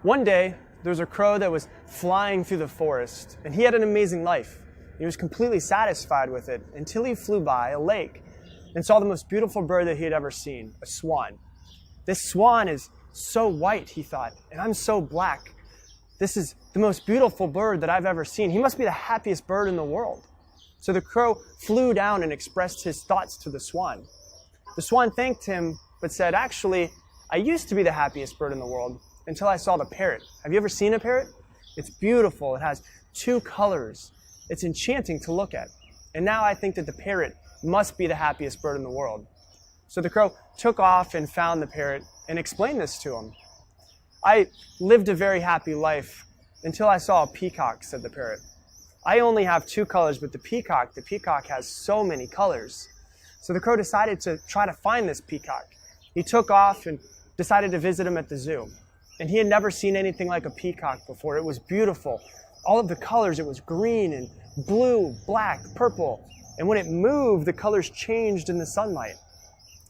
One day, there was a crow that was flying through the forest, and he had an amazing life. He was completely satisfied with it until he flew by a lake and saw the most beautiful bird that he had ever seen, a swan. This swan is so white, he thought, and I'm so black. This is the most beautiful bird that I've ever seen. He must be the happiest bird in the world. So the crow flew down and expressed his thoughts to the swan. The swan thanked him, but said, actually, I used to be the happiest bird in the world until I saw the parrot. Have you ever seen a parrot? It's beautiful. It has two colors. It's enchanting to look at. And now I think that the parrot must be the happiest bird in the world. So the crow took off and found the parrot and explained this to him. I lived a very happy life until I saw a peacock, said the parrot. I only have two colors, but the peacock has so many colors. So the crow decided to try to find this peacock. He took off and decided to visit him at the zoo. And he had never seen anything like a peacock before. It was beautiful. All of the colors, it was green and blue, black, purple. And when it moved, the colors changed in the sunlight.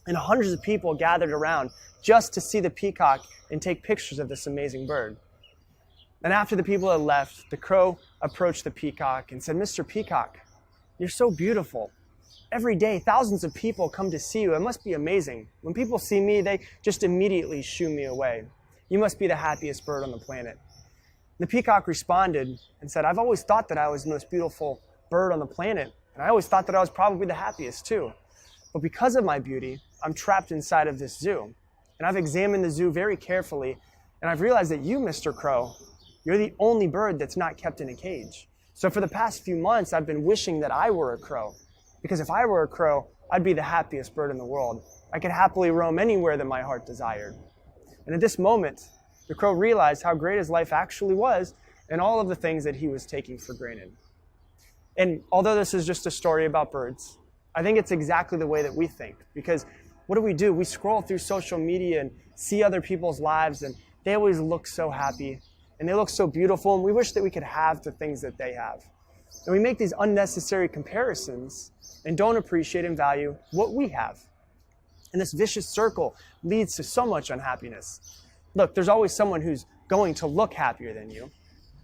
And hundreds of people gathered around just to see the peacock and take pictures of this amazing bird. And after the people had left, the crow approached the peacock and said, Mr. Peacock, you're so beautiful. Every day, thousands of people come to see you. It must be amazing. When people see me, they just immediately shoo me away. You must be the happiest bird on the planet. The peacock responded and said, I've always thought that I was the most beautiful bird on the planet, and I always thought that I was probably the happiest too. But because of my beauty, I'm trapped inside of this zoo. And I've examined the zoo very carefully, and I've realized that you, Mr. Crow, you're the only bird that's not kept in a cage. So for the past few months, I've been wishing that I were a crow. Because if I were a crow, I'd be the happiest bird in the world. I could happily roam anywhere that my heart desired. And at this moment, the crow realized how great his life actually was and all of the things that he was taking for granted. And although this is just a story about birds, I think it's exactly the way that we think. Because what do? We scroll through social media and see other people's lives, and they always look so happy, and they look so beautiful, and we wish that we could have the things that they have. And we make these unnecessary comparisons and don't appreciate and value what we have. And this vicious circle leads to so much unhappiness. Look, there's always someone who's going to look happier than you.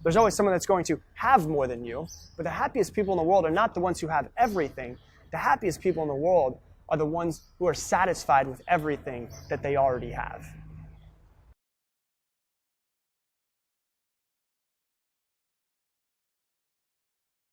There's always someone that's going to have more than you. But the happiest people in the world are not the ones who have everything. The happiest people in the world are the ones who are satisfied with everything that they already have.